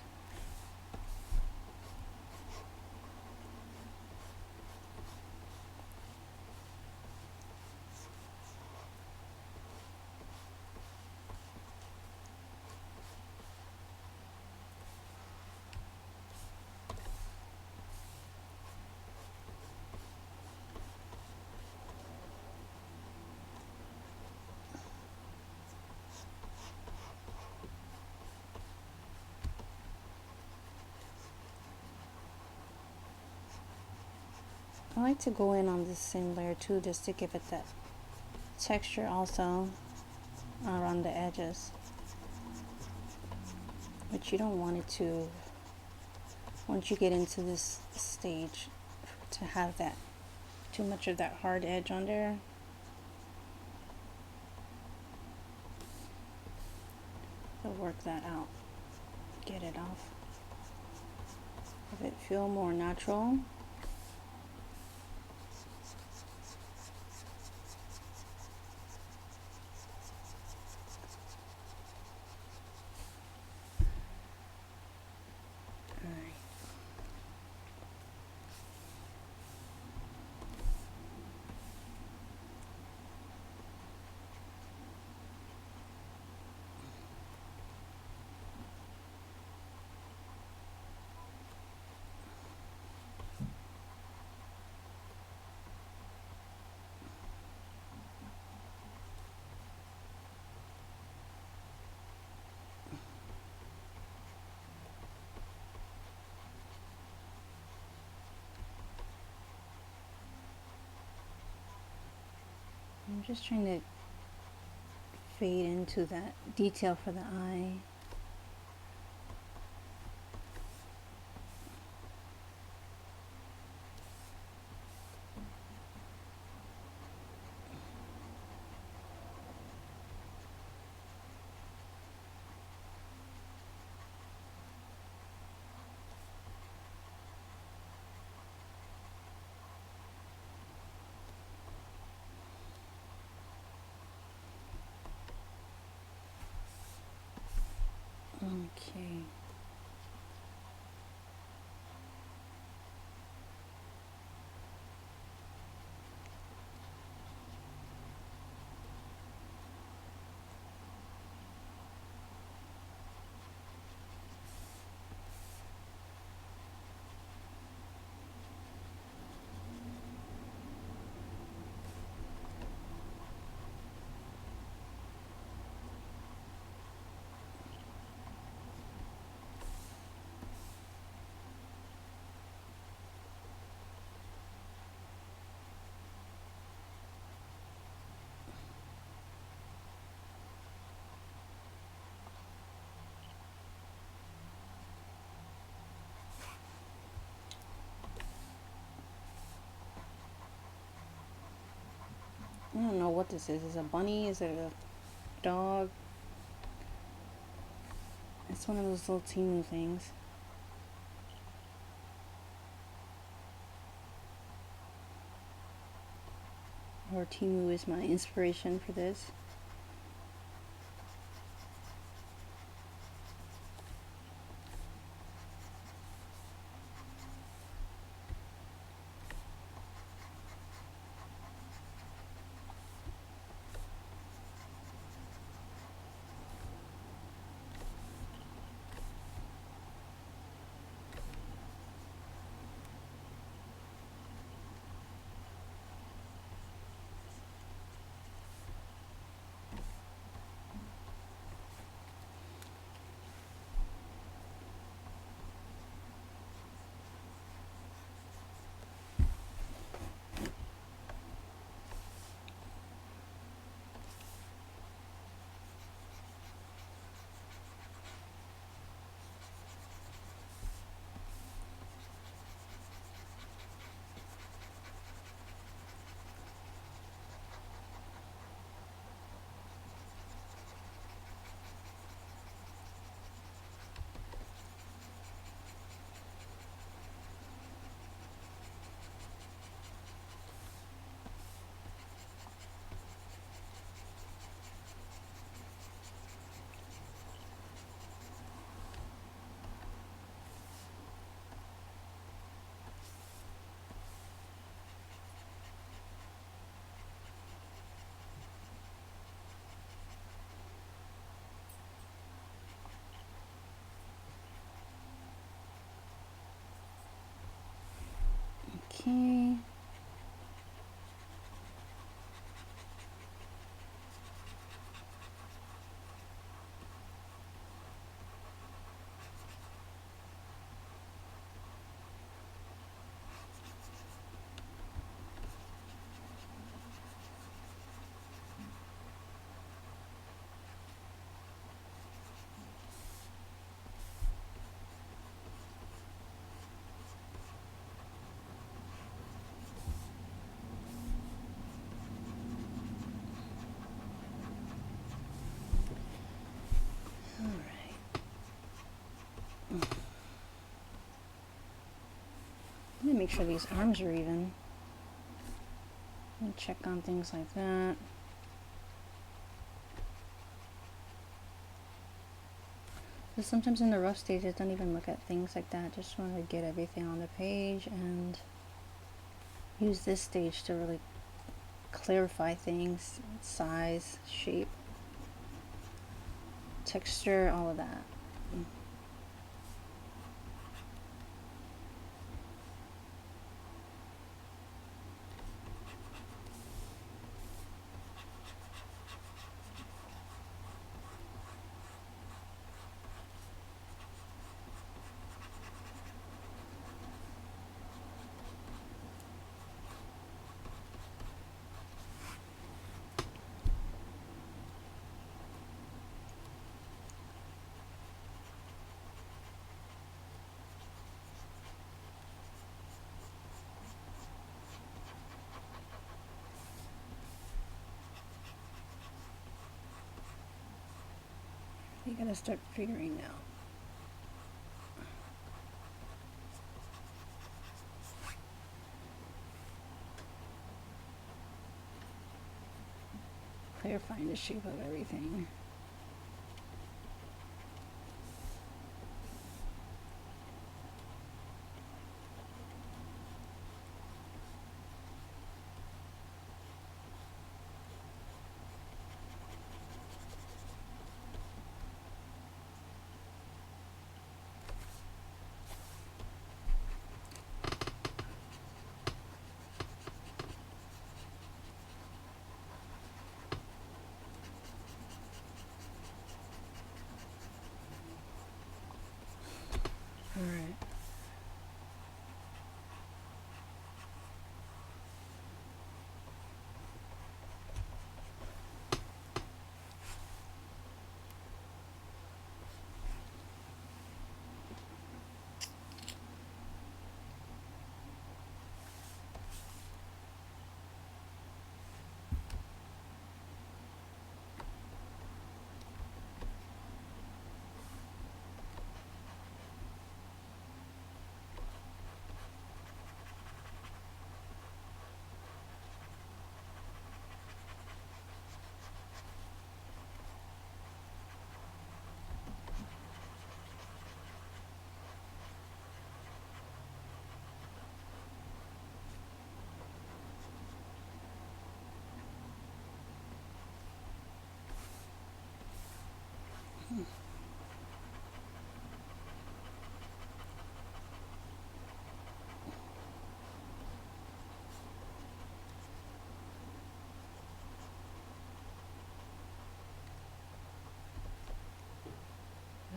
I like to go in on this same layer too, just to give it that texture also around the edges. But you don't want it to, once you get into this stage, to have that too much of that hard edge on there. So work that out, get it off. Have it feel more natural. I'm just trying to fade into that detail for the eye. Okay. I don't know what this is. Is it a bunny? Is it a dog? It's one of those little Timu things. Or Timu is my inspiration for this. Okay. I'm gonna make sure these arms are even. And check on things like that. But sometimes in the rough stages, don't even look at things like that. Just want to get everything on the page and use this stage to really clarify things, size, shape, texture, all of that. You gotta start figuring out. Clarifying the shape of everything. All right.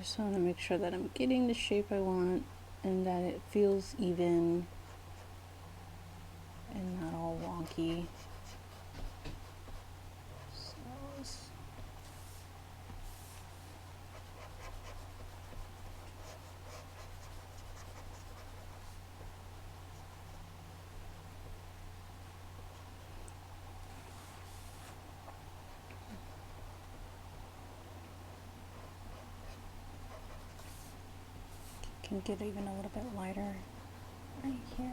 I just want to make sure that I'm getting the shape I want and that it feels even and not all wonky. So can get even a little bit lighter right here.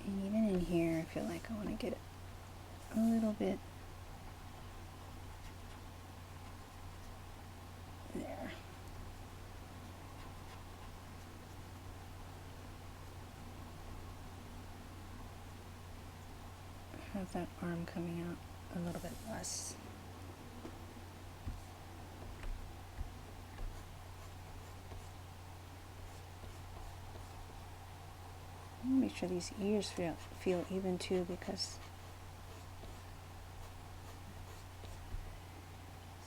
And even in here, I feel like I want to get a little bit there. have that arm coming out a little bit less. Make sure these ears feel even too, because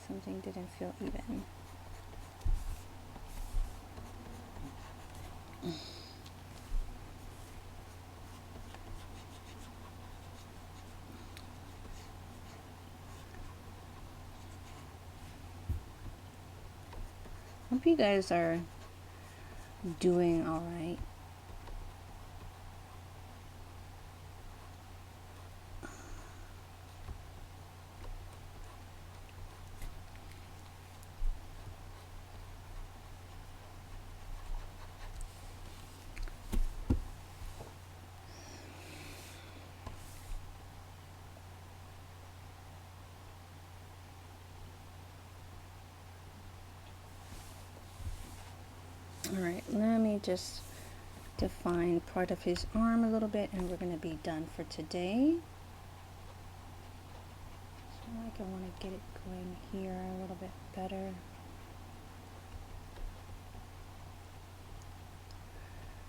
something didn't feel even. Hope you guys are doing all right. Alright, let me just define part of his arm a little bit, and we're going to be done for today. So I want to get it going here a little bit better.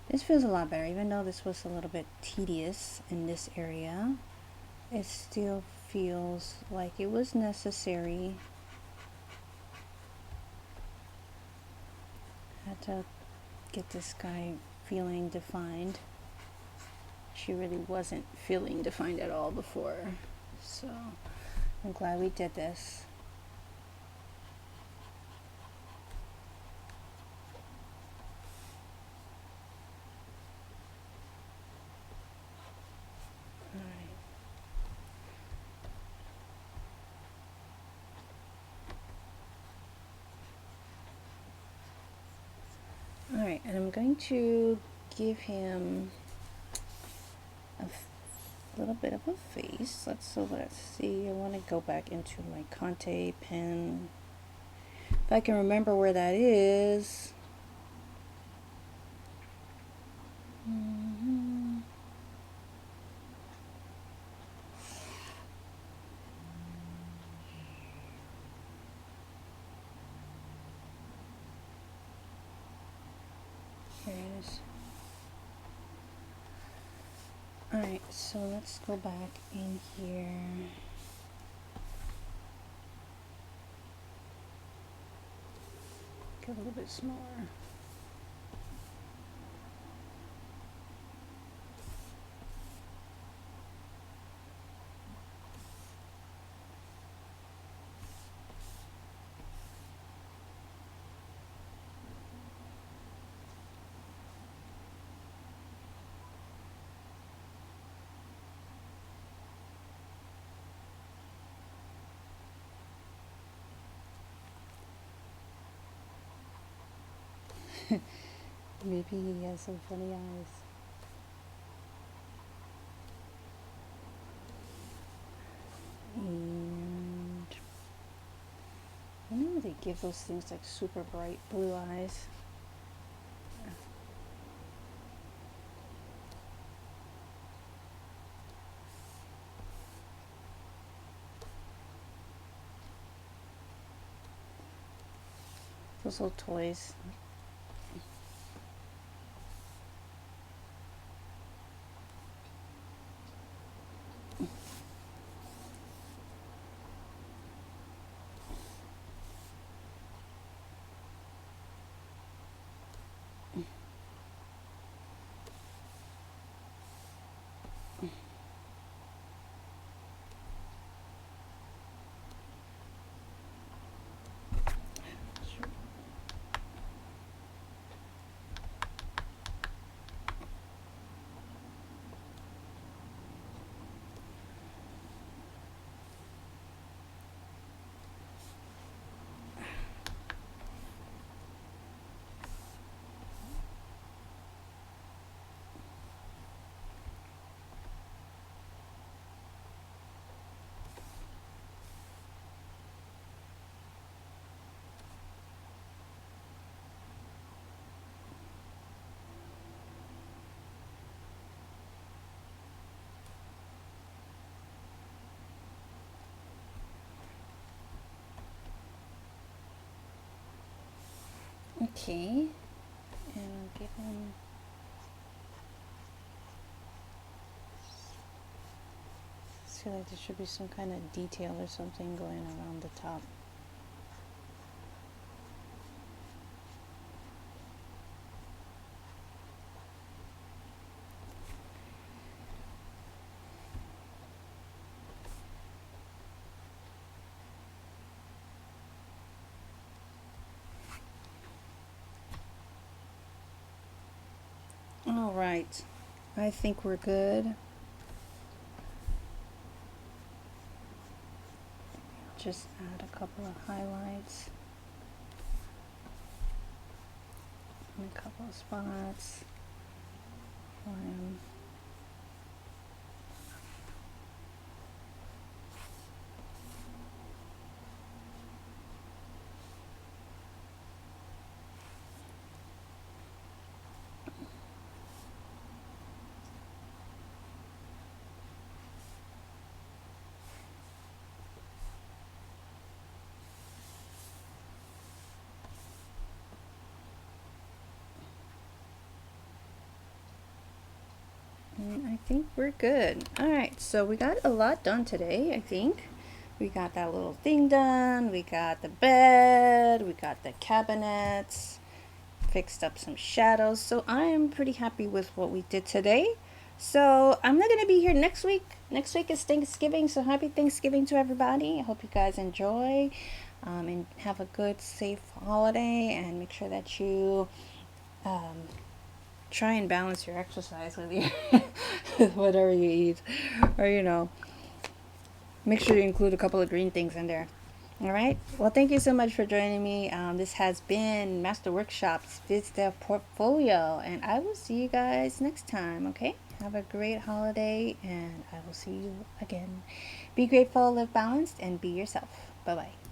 This feels a lot better, even though this was a little bit tedious in this area. It still feels like it was necessary. Had to get this guy feeling defined. She really wasn't feeling defined at all before, so I'm glad we did this. Alright, and I'm going to give him a little bit of a face. Let's see. I want to go back into my Conte pen. If I can remember where that is. There it is. Alright, so let's go back in here. Get a little bit smaller. Maybe he has some funny eyes. And I know they give those things like super bright blue eyes. Those little toys. Okay, and I'll give him. I feel like there should be some kind of detail or something going around the top. All right, I think we're good. Just add a couple of highlights in a couple of spots for him. I think we're good. All right, so we got a lot done today, I think. We got that little thing done. We got the bed. We got the cabinets. Fixed up some shadows. So I am pretty happy with what we did today. So I'm not going to be here next week. Next week is Thanksgiving. So happy Thanksgiving to everybody. I hope you guys enjoy and have a good, safe holiday. And make sure that you try and balance your exercise with your with whatever you eat, or make sure you include a couple of green things in there. All right, well, thank you so much for joining me. This has been Master Workshops VidDev Portfolio, and I will see you guys next time. Okay, have a great holiday, and I will see you again. Be grateful, live balanced, and be yourself. Bye bye.